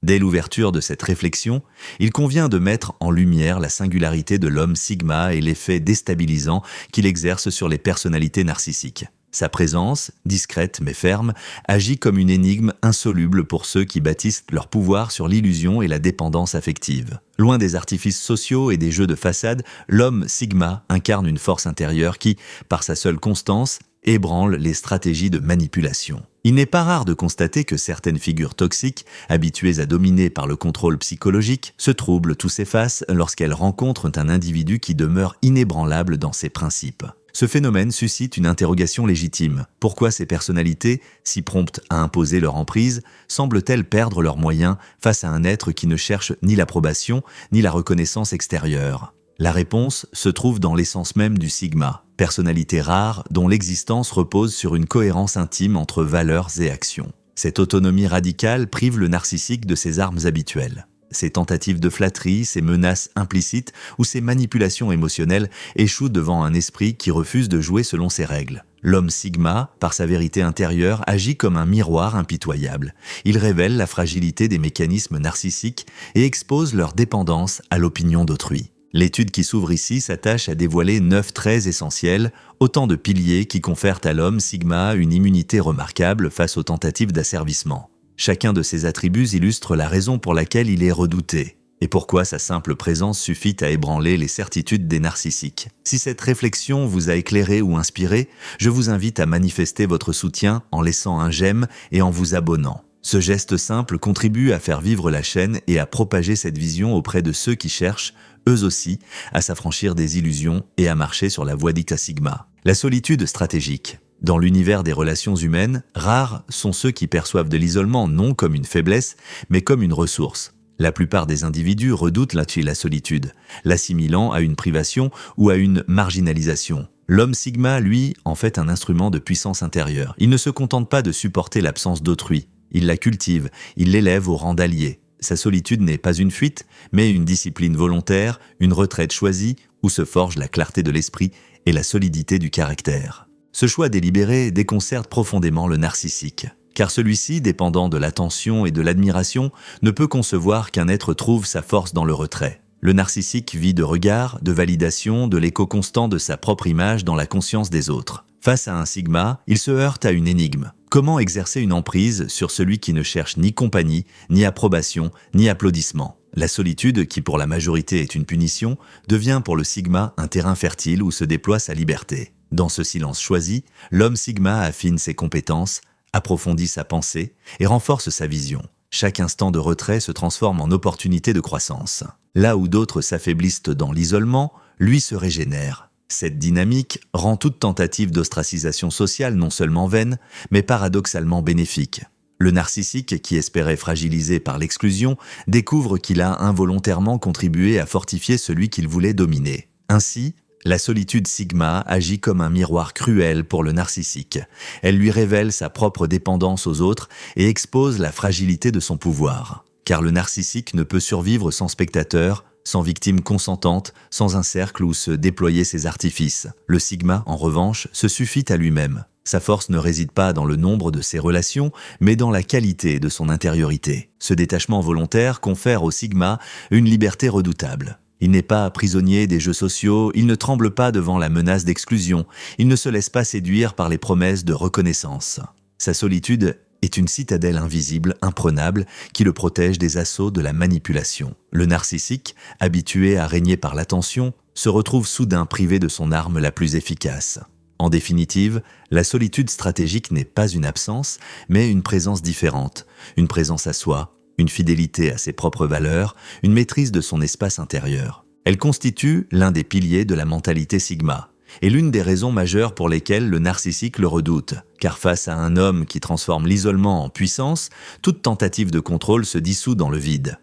Dès l'ouverture de cette réflexion, il convient de mettre en lumière la singularité de l'homme sigma et l'effet déstabilisant qu'il exerce sur les personnalités narcissiques. Sa présence, discrète mais ferme, agit comme une énigme insoluble pour ceux qui bâtissent leur pouvoir sur l'illusion et la dépendance affective. Loin des artifices sociaux et des jeux de façade, l'homme sigma incarne une force intérieure qui, par sa seule constance, ébranle les stratégies de manipulation. Il n'est pas rare de constater que certaines figures toxiques, habituées à dominer par le contrôle psychologique, se troublent ou s'effacent lorsqu'elles rencontrent un individu qui demeure inébranlable dans ses principes. Ce phénomène suscite une interrogation légitime. Pourquoi ces personnalités, si promptes à imposer leur emprise, semblent-elles perdre leurs moyens face à un être qui ne cherche ni l'approbation ni la reconnaissance extérieure ? La réponse se trouve dans l'essence même du sigma, personnalité rare dont l'existence repose sur une cohérence intime entre valeurs et actions. Cette autonomie radicale prive le narcissique de ses armes habituelles. Ses tentatives de flatterie, ses menaces implicites ou ses manipulations émotionnelles échouent devant un esprit qui refuse de jouer selon ses règles. L'homme sigma, par sa vérité intérieure, agit comme un miroir impitoyable. Il révèle la fragilité des mécanismes narcissiques et expose leur dépendance à l'opinion d'autrui. L'étude qui s'ouvre ici s'attache à dévoiler 9 traits essentiels, autant de piliers qui confèrent à l'homme sigma une immunité remarquable face aux tentatives d'asservissement. Chacun de ces attributs illustre la raison pour laquelle il est redouté, et pourquoi sa simple présence suffit à ébranler les certitudes des narcissiques. Si cette réflexion vous a éclairé ou inspiré, je vous invite à manifester votre soutien en laissant un j'aime et en vous abonnant. Ce geste simple contribue à faire vivre la chaîne et à propager cette vision auprès de ceux qui cherchent, eux aussi, à s'affranchir des illusions et à marcher sur la voie dite à sigma. La solitude stratégique. Dans l'univers des relations humaines, rares sont ceux qui perçoivent de l'isolement non comme une faiblesse, mais comme une ressource. La plupart des individus redoutent la solitude, l'assimilant à une privation ou à une marginalisation. L'homme sigma, lui, en fait un instrument de puissance intérieure. Il ne se contente pas de supporter l'absence d'autrui. Il la cultive, il l'élève au rang d'allié. Sa solitude n'est pas une fuite, mais une discipline volontaire, une retraite choisie, où se forge la clarté de l'esprit et la solidité du caractère. Ce choix délibéré déconcerte profondément le narcissique, car celui-ci, dépendant de l'attention et de l'admiration, ne peut concevoir qu'un être trouve sa force dans le retrait. Le narcissique vit de regards, de validation, de l'écho constant de sa propre image dans la conscience des autres. Face à un sigma, il se heurte à une énigme. Comment exercer une emprise sur celui qui ne cherche ni compagnie, ni approbation, ni applaudissement ? La solitude, qui pour la majorité est une punition, devient pour le sigma un terrain fertile où se déploie sa liberté. Dans ce silence choisi, l'homme sigma affine ses compétences, approfondit sa pensée et renforce sa vision. Chaque instant de retrait se transforme en opportunité de croissance. Là où d'autres s'affaiblissent dans l'isolement, lui se régénère. Cette dynamique rend toute tentative d'ostracisation sociale non seulement vaine, mais paradoxalement bénéfique. Le narcissique, qui espérait fragiliser par l'exclusion, découvre qu'il a involontairement contribué à fortifier celui qu'il voulait dominer. Ainsi, la solitude sigma agit comme un miroir cruel pour le narcissique. Elle lui révèle sa propre dépendance aux autres et expose la fragilité de son pouvoir. Car le narcissique ne peut survivre sans spectateur, sans victime consentante, sans un cercle où se déployer ses artifices. Le sigma, en revanche, se suffit à lui-même. Sa force ne réside pas dans le nombre de ses relations, mais dans la qualité de son intériorité. Ce détachement volontaire confère au sigma une liberté redoutable. Il n'est pas prisonnier des jeux sociaux, il ne tremble pas devant la menace d'exclusion, il ne se laisse pas séduire par les promesses de reconnaissance. Sa solitude est une citadelle invisible, imprenable, qui le protège des assauts de la manipulation. Le narcissique, habitué à régner par l'attention, se retrouve soudain privé de son arme la plus efficace. En définitive, la solitude stratégique n'est pas une absence, mais une présence différente, une présence à soi, une fidélité à ses propres valeurs, une maîtrise de son espace intérieur. Elle constitue l'un des piliers de la mentalité sigma, et l'une des raisons majeures pour lesquelles le narcissique le redoute, car face à un homme qui transforme l'isolement en puissance, toute tentative de contrôle se dissout dans le vide.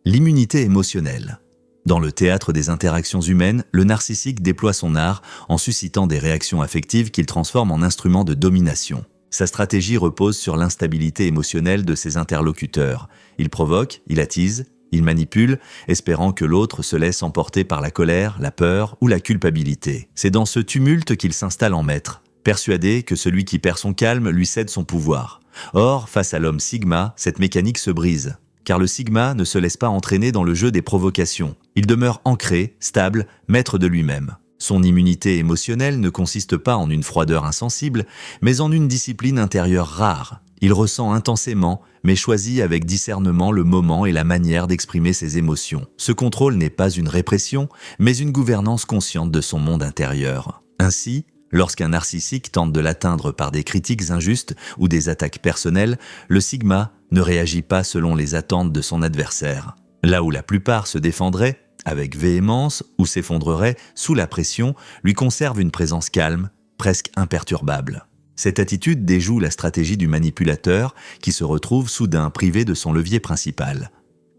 L'immunité émotionnelle. Dans le théâtre des interactions humaines, le narcissique déploie son art en suscitant des réactions affectives qu'il transforme en instruments de domination. Sa stratégie repose sur l'instabilité émotionnelle de ses interlocuteurs. Il provoque, il attise, il manipule, espérant que l'autre se laisse emporter par la colère, la peur ou la culpabilité. C'est dans ce tumulte qu'il s'installe en maître, persuadé que celui qui perd son calme lui cède son pouvoir. Or, face à l'homme sigma, cette mécanique se brise. car le sigma ne se laisse pas entraîner dans le jeu des provocations. Il demeure ancré, stable, maître de lui-même. Son immunité émotionnelle ne consiste pas en une froideur insensible, mais en une discipline intérieure rare. Il ressent intensément, mais choisit avec discernement le moment et la manière d'exprimer ses émotions. Ce contrôle n'est pas une répression, mais une gouvernance consciente de son monde intérieur. Ainsi, lorsqu'un narcissique tente de l'atteindre par des critiques injustes ou des attaques personnelles, le sigma ne réagit pas selon les attentes de son adversaire. Là où la plupart se défendraient, avec véhémence, ou s'effondreraient sous la pression, lui conserve une présence calme, presque imperturbable. Cette attitude déjoue la stratégie du manipulateur qui se retrouve soudain privé de son levier principal,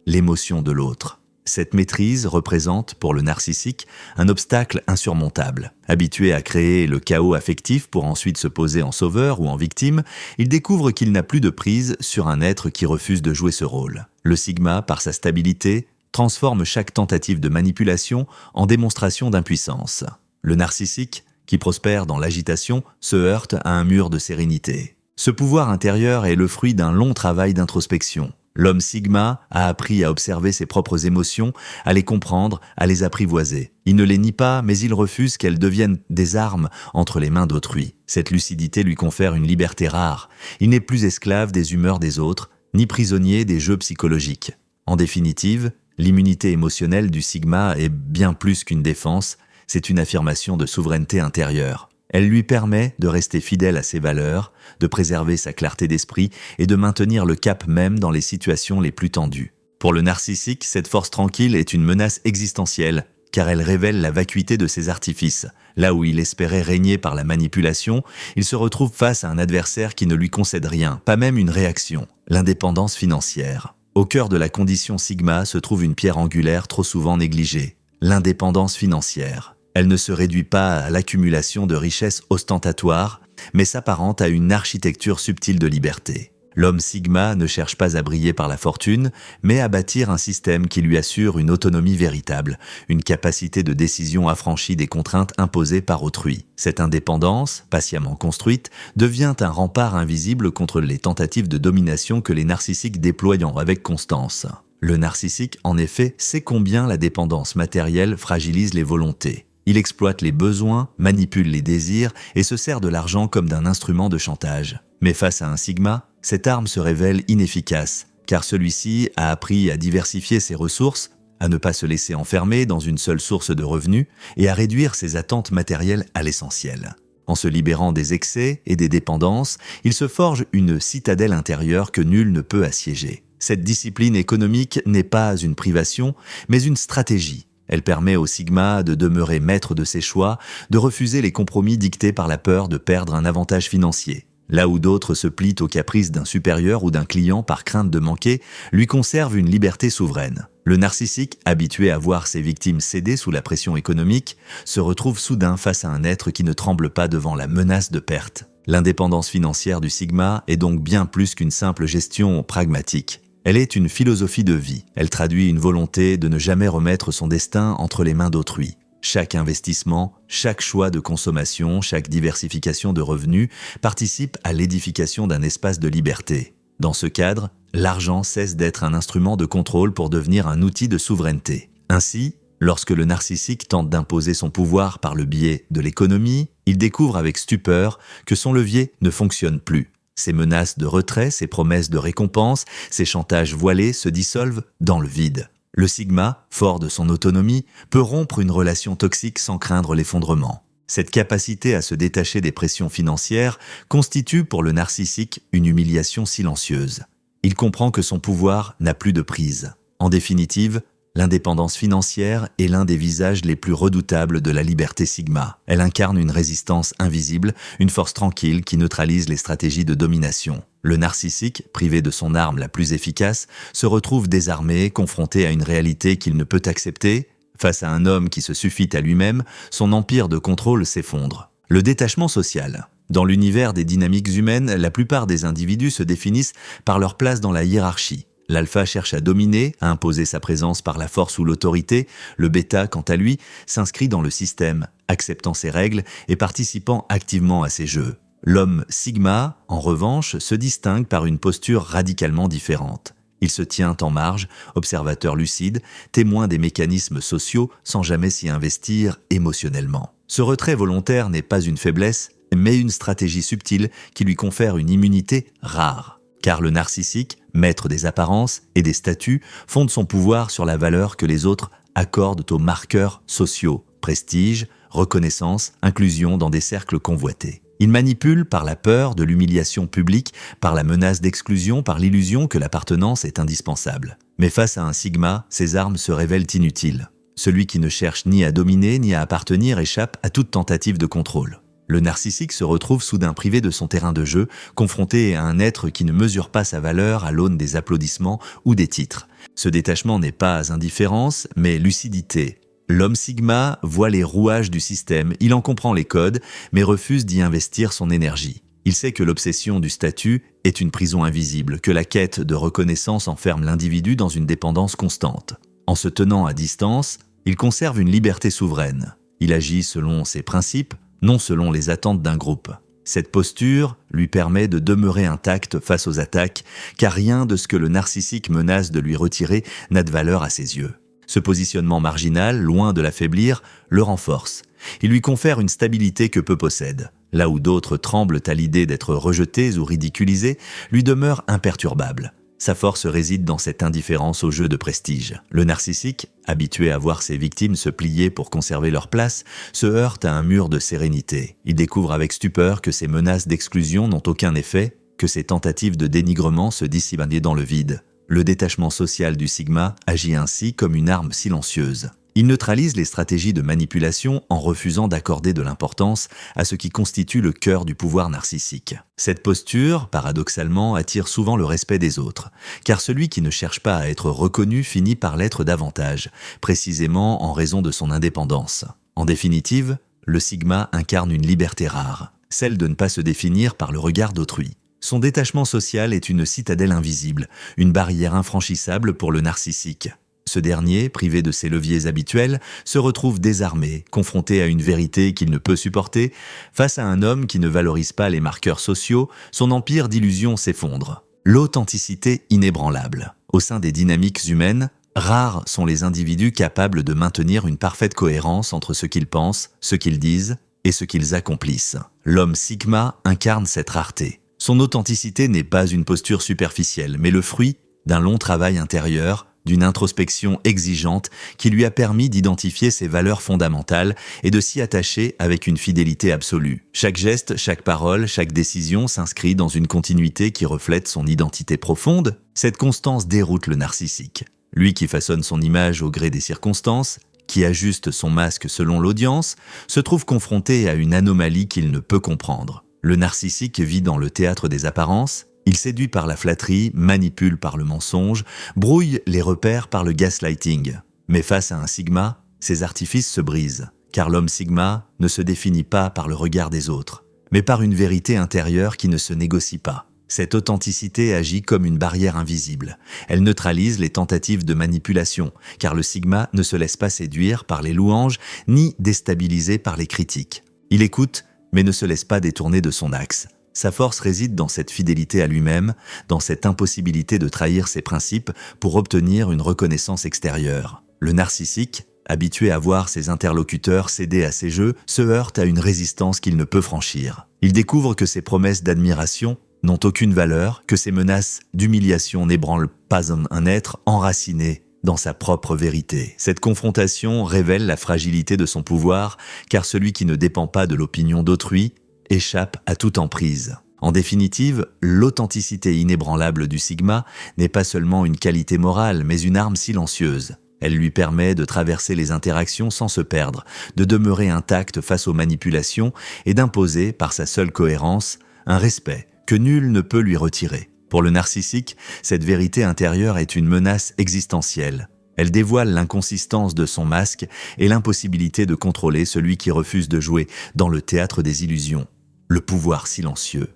l'émotion de l'autre. Cette maîtrise représente, pour le narcissique, un obstacle insurmontable. Habitué à créer le chaos affectif pour ensuite se poser en sauveur ou en victime, il découvre qu'il n'a plus de prise sur un être qui refuse de jouer ce rôle. Le sigma, par sa stabilité, transforme chaque tentative de manipulation en démonstration d'impuissance. Le narcissique, qui prospère dans l'agitation, se heurte à un mur de sérénité. Ce pouvoir intérieur est le fruit d'un long travail d'introspection. L'homme sigma a appris à observer ses propres émotions, à les comprendre, à les apprivoiser. Il ne les nie pas, mais il refuse qu'elles deviennent des armes entre les mains d'autrui. Cette lucidité lui confère une liberté rare. Il n'est plus esclave des humeurs des autres, ni prisonnier des jeux psychologiques. En définitive, l'immunité émotionnelle du sigma est bien plus qu'une défense, c'est une affirmation de souveraineté intérieure. Elle lui permet de rester fidèle à ses valeurs, de préserver sa clarté d'esprit et de maintenir le cap même dans les situations les plus tendues. Pour le narcissique, cette force tranquille est une menace existentielle, car elle révèle la vacuité de ses artifices. Là où il espérait régner par la manipulation, il se retrouve face à un adversaire qui ne lui concède rien, pas même une réaction, l'indépendance financière. Au cœur de la condition sigma se trouve une pierre angulaire trop souvent négligée, l'indépendance financière. Elle ne se réduit pas à l'accumulation de richesses ostentatoires, mais s'apparente à une architecture subtile de liberté. L'homme sigma ne cherche pas à briller par la fortune, mais à bâtir un système qui lui assure une autonomie véritable, une capacité de décision affranchie des contraintes imposées par autrui. Cette indépendance, patiemment construite, devient un rempart invisible contre les tentatives de domination que les narcissiques déploient avec constance. Le narcissique, en effet, sait combien la dépendance matérielle fragilise les volontés. Il exploite les besoins, manipule les désirs et se sert de l'argent comme d'un instrument de chantage. Mais face à un sigma, cette arme se révèle inefficace, car celui-ci a appris à diversifier ses ressources, à ne pas se laisser enfermer dans une seule source de revenus et à réduire ses attentes matérielles à l'essentiel. En se libérant des excès et des dépendances, il se forge une citadelle intérieure que nul ne peut assiéger. Cette discipline économique n'est pas une privation, mais une stratégie. Elle permet au sigma de demeurer maître de ses choix, de refuser les compromis dictés par la peur de perdre un avantage financier. Là où d'autres se plient aux caprices d'un supérieur ou d'un client par crainte de manquer, lui conserve une liberté souveraine. Le narcissique, habitué à voir ses victimes céder sous la pression économique, se retrouve soudain face à un être qui ne tremble pas devant la menace de perte. L'indépendance financière du sigma est donc bien plus qu'une simple gestion pragmatique. Elle est une philosophie de vie. Elle traduit une volonté de ne jamais remettre son destin entre les mains d'autrui. Chaque investissement, chaque choix de consommation, chaque diversification de revenus participe à l'édification d'un espace de liberté. Dans ce cadre, l'argent cesse d'être un instrument de contrôle pour devenir un outil de souveraineté. Ainsi, lorsque le narcissique tente d'imposer son pouvoir par le biais de l'économie, il découvre avec stupeur que son levier ne fonctionne plus. Ses menaces de retrait, ses promesses de récompense, ses chantages voilés se dissolvent dans le vide. Le sigma, fort de son autonomie, peut rompre une relation toxique sans craindre l'effondrement. Cette capacité à se détacher des pressions financières constitue pour le narcissique une humiliation silencieuse. Il comprend que son pouvoir n'a plus de prise. En définitive, l'indépendance financière est l'un des visages les plus redoutables de la liberté sigma. Elle incarne une résistance invisible, une force tranquille qui neutralise les stratégies de domination. Le narcissique, privé de son arme la plus efficace, se retrouve désarmé, confronté à une réalité qu'il ne peut accepter. Face à un homme qui se suffit à lui-même, son empire de contrôle s'effondre. Le détachement social. Dans l'univers des dynamiques humaines, la plupart des individus se définissent par leur place dans la hiérarchie. L'alpha cherche à dominer, à imposer sa présence par la force ou l'autorité. Le bêta, quant à lui, s'inscrit dans le système, acceptant ses règles et participant activement à ses jeux. L'homme sigma, en revanche, se distingue par une posture radicalement différente. Il se tient en marge, observateur lucide, témoin des mécanismes sociaux sans jamais s'y investir émotionnellement. Ce retrait volontaire n'est pas une faiblesse, mais une stratégie subtile qui lui confère une immunité rare. Car le narcissique, maître des apparences et des statuts, fonde son pouvoir sur la valeur que les autres accordent aux marqueurs sociaux, prestige, reconnaissance, inclusion dans des cercles convoités. Il manipule par la peur de l'humiliation publique, par la menace d'exclusion, par l'illusion que l'appartenance est indispensable. Mais face à un sigma, ses armes se révèlent inutiles. Celui qui ne cherche ni à dominer ni à appartenir échappe à toute tentative de contrôle. Le narcissique se retrouve soudain privé de son terrain de jeu, confronté à un être qui ne mesure pas sa valeur à l'aune des applaudissements ou des titres. Ce détachement n'est pas indifférence, mais lucidité. L'homme sigma voit les rouages du système, il en comprend les codes, mais refuse d'y investir son énergie. Il sait que l'obsession du statut est une prison invisible, que la quête de reconnaissance enferme l'individu dans une dépendance constante. En se tenant à distance, il conserve une liberté souveraine. Il agit selon ses principes, non selon les attentes d'un groupe. Cette posture lui permet de demeurer intact face aux attaques, car rien de ce que le narcissique menace de lui retirer n'a de valeur à ses yeux. Ce positionnement marginal, loin de l'affaiblir, le renforce. Il lui confère une stabilité que peu possèdent. Là où d'autres tremblent à l'idée d'être rejetés ou ridiculisés, lui demeure imperturbable. Sa force réside dans cette indifférence au jeu de prestige. Le narcissique, habitué à voir ses victimes se plier pour conserver leur place, se heurte à un mur de sérénité. Il découvre avec stupeur que ses menaces d'exclusion n'ont aucun effet, que ses tentatives de dénigrement se dissipent dans le vide. Le détachement social du sigma agit ainsi comme une arme silencieuse. Il neutralise les stratégies de manipulation en refusant d'accorder de l'importance à ce qui constitue le cœur du pouvoir narcissique. Cette posture, paradoxalement, attire souvent le respect des autres, car celui qui ne cherche pas à être reconnu finit par l'être davantage, précisément en raison de son indépendance. En définitive, le sigma incarne une liberté rare, celle de ne pas se définir par le regard d'autrui. Son détachement social est une citadelle invisible, une barrière infranchissable pour le narcissique. Ce dernier, privé de ses leviers habituels, se retrouve désarmé, confronté à une vérité qu'il ne peut supporter. Face à un homme qui ne valorise pas les marqueurs sociaux, son empire d'illusions s'effondre. L'authenticité inébranlable. Au sein des dynamiques humaines, rares sont les individus capables de maintenir une parfaite cohérence entre ce qu'ils pensent, ce qu'ils disent et ce qu'ils accomplissent. L'homme sigma incarne cette rareté. Son authenticité n'est pas une posture superficielle, mais le fruit d'un long travail intérieur, d'une introspection exigeante qui lui a permis d'identifier ses valeurs fondamentales et de s'y attacher avec une fidélité absolue. Chaque geste, chaque parole, chaque décision s'inscrit dans une continuité qui reflète son identité profonde. Cette constance déroute le narcissique. Lui qui façonne son image au gré des circonstances, qui ajuste son masque selon l'audience, se trouve confronté à une anomalie qu'il ne peut comprendre. Le narcissique vit dans le théâtre des apparences. Il séduit par la flatterie, manipule par le mensonge, brouille les repères par le gaslighting. Mais face à un sigma, ces artifices se brisent, car l'homme sigma ne se définit pas par le regard des autres, mais par une vérité intérieure qui ne se négocie pas. Cette authenticité agit comme une barrière invisible. Elle neutralise les tentatives de manipulation, car le sigma ne se laisse pas séduire par les louanges ni déstabiliser par les critiques. Il écoute, mais ne se laisse pas détourner de son axe. Sa force réside dans cette fidélité à lui-même, dans cette impossibilité de trahir ses principes pour obtenir une reconnaissance extérieure. Le narcissique, habitué à voir ses interlocuteurs céder à ses jeux, se heurte à une résistance qu'il ne peut franchir. Il découvre que ses promesses d'admiration n'ont aucune valeur, que ses menaces d'humiliation n'ébranlent pas un être enraciné dans sa propre vérité. Cette confrontation révèle la fragilité de son pouvoir, car celui qui ne dépend pas de l'opinion d'autrui échappe à toute emprise. En définitive, l'authenticité inébranlable du sigma n'est pas seulement une qualité morale, mais une arme silencieuse. Elle lui permet de traverser les interactions sans se perdre, de demeurer intact face aux manipulations et d'imposer, par sa seule cohérence, un respect que nul ne peut lui retirer. Pour le narcissique, cette vérité intérieure est une menace existentielle. Elle dévoile l'inconsistance de son masque et l'impossibilité de contrôler celui qui refuse de jouer dans le théâtre des illusions. Le pouvoir silencieux.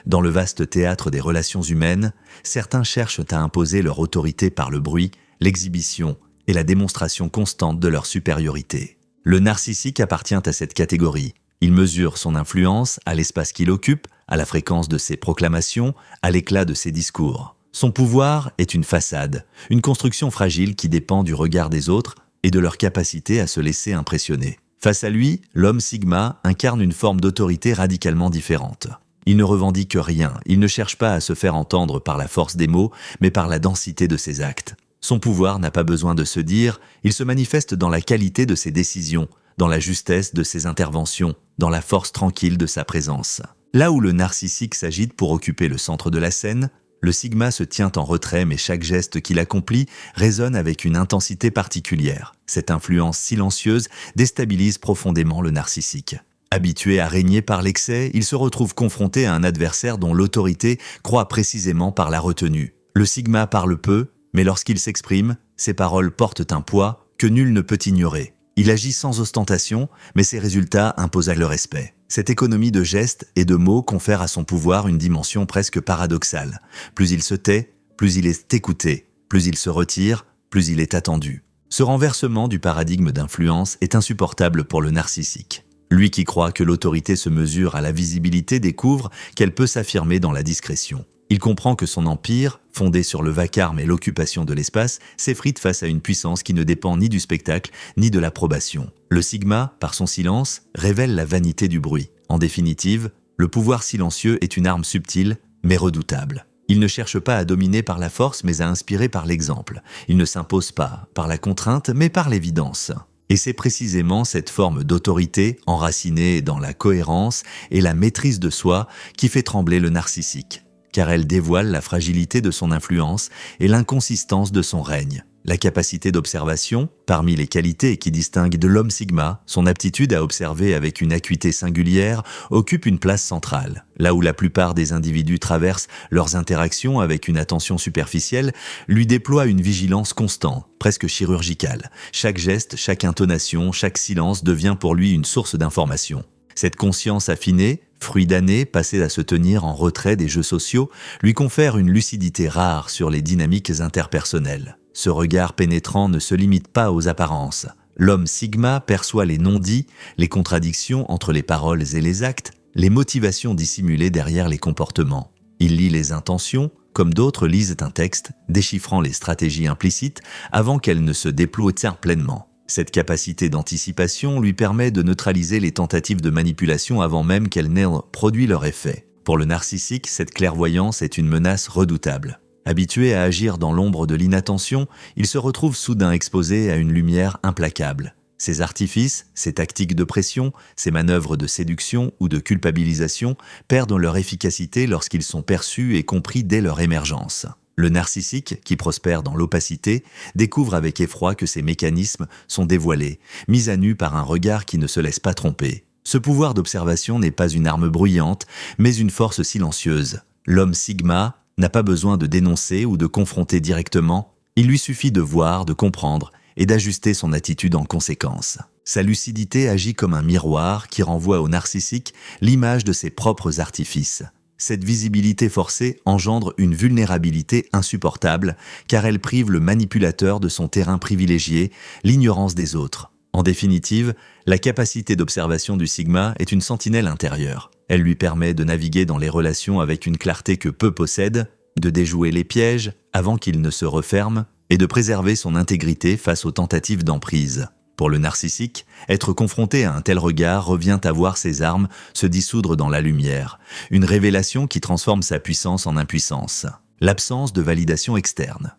Dans le vaste théâtre des relations humaines, certains cherchent à imposer leur autorité par le bruit, l'exhibition et la démonstration constante de leur supériorité. Le narcissique appartient à cette catégorie. Il mesure son influence à l'espace qu'il occupe, à la fréquence de ses proclamations, à l'éclat de ses discours. Son pouvoir est une façade, une construction fragile qui dépend du regard des autres et de leur capacité à se laisser impressionner. Face à lui, l'homme Sigma incarne une forme d'autorité radicalement différente. Il ne revendique rien, il ne cherche pas à se faire entendre par la force des mots, mais par la densité de ses actes. Son pouvoir n'a pas besoin de se dire, il se manifeste dans la qualité de ses décisions, dans la justesse de ses interventions, dans la force tranquille de sa présence. Là où le narcissique s'agite pour occuper le centre de la scène, le Sigma se tient en retrait, mais chaque geste qu'il accomplit résonne avec une intensité particulière. Cette influence silencieuse déstabilise profondément le narcissique. Habitué à régner par l'excès, il se retrouve confronté à un adversaire dont l'autorité croît précisément par la retenue. Le Sigma parle peu, mais lorsqu'il s'exprime, ses paroles portent un poids que nul ne peut ignorer. Il agit sans ostentation, mais ses résultats imposent le respect. Cette économie de gestes et de mots confère à son pouvoir une dimension presque paradoxale. Plus il se tait, plus il est écouté. Plus il se retire, plus il est attendu. Ce renversement du paradigme d'influence est insupportable pour le narcissique. Lui qui croit que l'autorité se mesure à la visibilité découvre qu'elle peut s'affirmer dans la discrétion. Il comprend que son empire, fondé sur le vacarme et l'occupation de l'espace, s'effrite face à une puissance qui ne dépend ni du spectacle, ni de l'approbation. Le Sigma, par son silence, révèle la vanité du bruit. En définitive, le pouvoir silencieux est une arme subtile, mais redoutable. Il ne cherche pas à dominer par la force, mais à inspirer par l'exemple. Il ne s'impose pas par la contrainte, mais par l'évidence. Et c'est précisément cette forme d'autorité, enracinée dans la cohérence et la maîtrise de soi, qui fait trembler le narcissique, car elle dévoile la fragilité de son influence et l'inconsistance de son règne. La capacité d'observation, parmi les qualités qui distinguent de l'homme Sigma, son aptitude à observer avec une acuité singulière, occupe une place centrale. Là où la plupart des individus traversent leurs interactions avec une attention superficielle, lui déploie une vigilance constante, presque chirurgicale. Chaque geste, chaque intonation, chaque silence devient pour lui une source d'information. Cette conscience affinée, fruit d'années passées à se tenir en retrait des jeux sociaux, lui confère une lucidité rare sur les dynamiques interpersonnelles. Ce regard pénétrant ne se limite pas aux apparences. L'homme Sigma perçoit les non-dits, les contradictions entre les paroles et les actes, les motivations dissimulées derrière les comportements. Il lit les intentions, comme d'autres lisent un texte, déchiffrant les stratégies implicites avant qu'elles ne se déploient pleinement. Cette capacité d'anticipation lui permet de neutraliser les tentatives de manipulation avant même qu'elles n'aient produit leur effet. Pour le narcissique, cette clairvoyance est une menace redoutable. Habitué à agir dans l'ombre de l'inattention, il se retrouve soudain exposé à une lumière implacable. Ses artifices, ses tactiques de pression, ses manœuvres de séduction ou de culpabilisation perdent leur efficacité lorsqu'ils sont perçus et compris dès leur émergence. Le narcissique, qui prospère dans l'opacité, découvre avec effroi que ses mécanismes sont dévoilés, mis à nu par un regard qui ne se laisse pas tromper. Ce pouvoir d'observation n'est pas une arme bruyante, mais une force silencieuse. L'homme Sigma n'a pas besoin de dénoncer ou de confronter directement, il lui suffit de voir, de comprendre et d'ajuster son attitude en conséquence. Sa lucidité agit comme un miroir qui renvoie au narcissique l'image de ses propres artifices. Cette visibilité forcée engendre une vulnérabilité insupportable car elle prive le manipulateur de son terrain privilégié, l'ignorance des autres. En définitive, la capacité d'observation du Sigma est une sentinelle intérieure. Elle lui permet de naviguer dans les relations avec une clarté que peu possèdent, de déjouer les pièges avant qu'ils ne se referment et de préserver son intégrité face aux tentatives d'emprise. Pour le narcissique, être confronté à un tel regard revient à voir ses armes se dissoudre dans la lumière, une révélation qui transforme sa puissance en impuissance. L'absence de validation externe.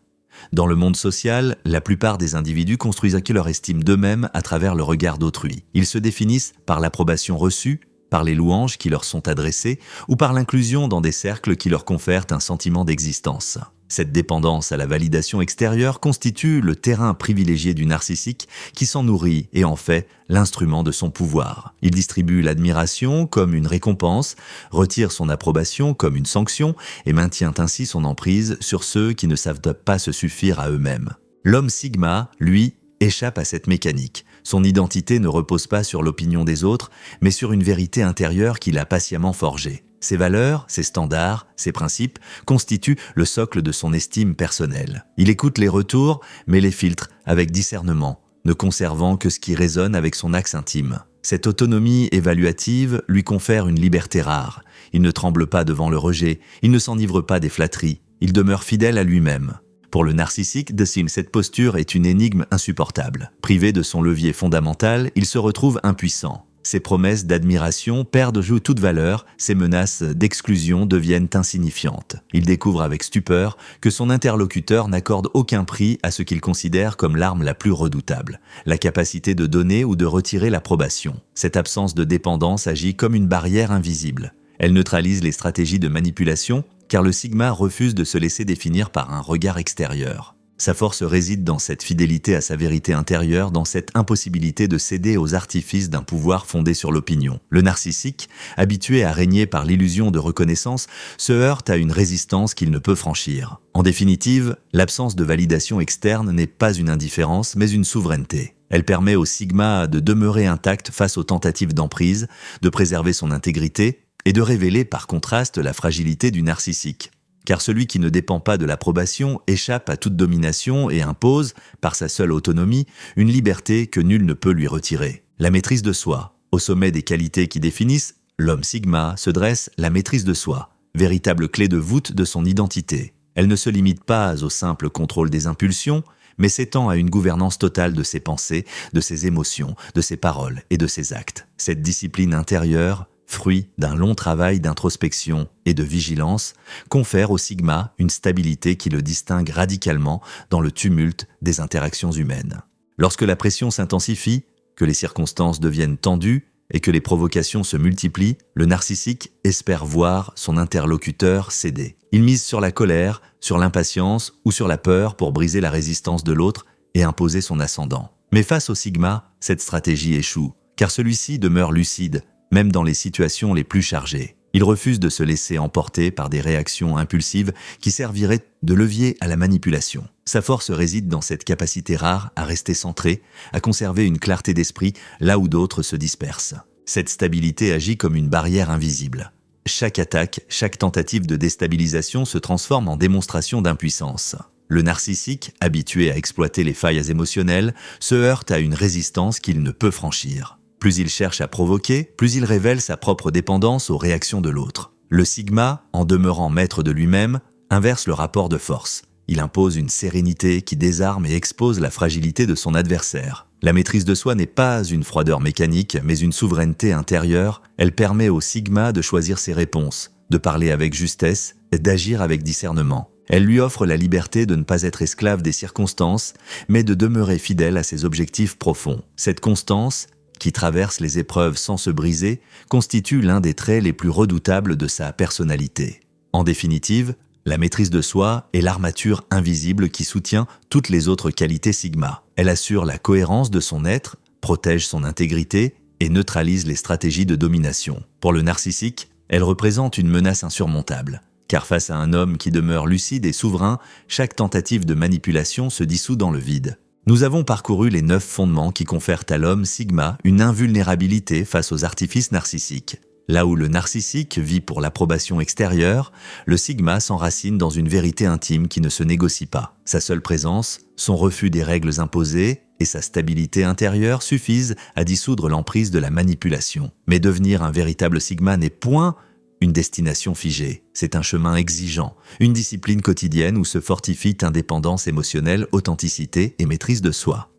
Dans le monde social, la plupart des individus construisent leur estime d'eux-mêmes à travers le regard d'autrui. Ils se définissent par l'approbation reçue, par les louanges qui leur sont adressées ou par l'inclusion dans des cercles qui leur confèrent un sentiment d'existence. Cette dépendance à la validation extérieure constitue le terrain privilégié du narcissique qui s'en nourrit et en fait l'instrument de son pouvoir. Il distribue l'admiration comme une récompense, retire son approbation comme une sanction et maintient ainsi son emprise sur ceux qui ne savent pas se suffire à eux-mêmes. L'homme Sigma, lui, échappe à cette mécanique. Son identité ne repose pas sur l'opinion des autres, mais sur une vérité intérieure qu'il a patiemment forgée. Ses valeurs, ses standards, ses principes constituent le socle de son estime personnelle. Il écoute les retours, mais les filtre avec discernement, ne conservant que ce qui résonne avec son axe intime. Cette autonomie évaluative lui confère une liberté rare. Il ne tremble pas devant le rejet, il ne s'enivre pas des flatteries. il demeure fidèle à lui-même. Pour le narcissique, cette posture est une énigme insupportable. Privé de son levier fondamental, il se retrouve impuissant. Ses promesses d'admiration perdent toute valeur, ses menaces d'exclusion deviennent insignifiantes. Il découvre avec stupeur que son interlocuteur n'accorde aucun prix à ce qu'il considère comme l'arme la plus redoutable, la capacité de donner ou de retirer l'approbation. Cette absence de dépendance agit comme une barrière invisible. Elle neutralise les stratégies de manipulation, car le sigma refuse de se laisser définir par un regard extérieur. Sa force réside dans cette fidélité à sa vérité intérieure, dans cette impossibilité de céder aux artifices d'un pouvoir fondé sur l'opinion. Le narcissique, habitué à régner par l'illusion de reconnaissance, se heurte à une résistance qu'il ne peut franchir. En définitive, l'absence de validation externe n'est pas une indifférence, mais une souveraineté. Elle permet au sigma de demeurer intact face aux tentatives d'emprise, de préserver son intégrité et de révéler par contraste la fragilité du narcissique. Car celui qui ne dépend pas de l'approbation échappe à toute domination et impose, par sa seule autonomie, une liberté que nul ne peut lui retirer. La maîtrise de soi. Au sommet des qualités qui définissent l'homme sigma se dresse la maîtrise de soi, véritable clé de voûte de son identité. Elle ne se limite pas au simple contrôle des impulsions, mais s'étend à une gouvernance totale de ses pensées, de ses émotions, de ses paroles et de ses actes. Cette discipline intérieure, fruit d'un long travail d'introspection et de vigilance, confère au sigma une stabilité qui le distingue radicalement dans le tumulte des interactions humaines. Lorsque la pression s'intensifie, que les circonstances deviennent tendues et que les provocations se multiplient, le narcissique espère voir son interlocuteur céder. Il mise sur la colère, sur l'impatience ou sur la peur pour briser la résistance de l'autre et imposer son ascendant. Mais face au sigma, cette stratégie échoue, car celui-ci demeure lucide, même dans les situations les plus chargées. Il refuse de se laisser emporter par des réactions impulsives qui serviraient de levier à la manipulation. Sa force réside dans cette capacité rare à rester centré, à conserver une clarté d'esprit là où d'autres se dispersent. Cette stabilité agit comme une barrière invisible. Chaque attaque, chaque tentative de déstabilisation se transforme en démonstration d'impuissance. Le narcissique, habitué à exploiter les failles émotionnelles, se heurte à une résistance qu'il ne peut franchir. Plus il cherche à provoquer, plus il révèle sa propre dépendance aux réactions de l'autre. Le sigma, en demeurant maître de lui-même, inverse le rapport de force. Il impose une sérénité qui désarme et expose la fragilité de son adversaire. La maîtrise de soi n'est pas une froideur mécanique, mais une souveraineté intérieure. Elle permet au sigma de choisir ses réponses, de parler avec justesse et d'agir avec discernement. Elle lui offre la liberté de ne pas être esclave des circonstances, mais de demeurer fidèle à ses objectifs profonds. Cette constance, qui traverse les épreuves sans se briser, constitue l'un des traits les plus redoutables de sa personnalité. En définitive, la maîtrise de soi est l'armature invisible qui soutient toutes les autres qualités sigma. Elle assure la cohérence de son être, protège son intégrité et neutralise les stratégies de domination. Pour le narcissique, elle représente une menace insurmontable. Car face à un homme qui demeure lucide et souverain, chaque tentative de manipulation se dissout dans le vide. Nous avons parcouru les 9 fondements qui confèrent à l'homme sigma une invulnérabilité face aux artifices narcissiques. Là où le narcissique vit pour l'approbation extérieure, le sigma s'enracine dans une vérité intime qui ne se négocie pas. Sa seule présence, son refus des règles imposées et sa stabilité intérieure suffisent à dissoudre l'emprise de la manipulation. Mais devenir un véritable sigma n'est point une destination figée. C'est un chemin exigeant, une discipline quotidienne où se fortifient indépendance émotionnelle, authenticité et maîtrise de soi.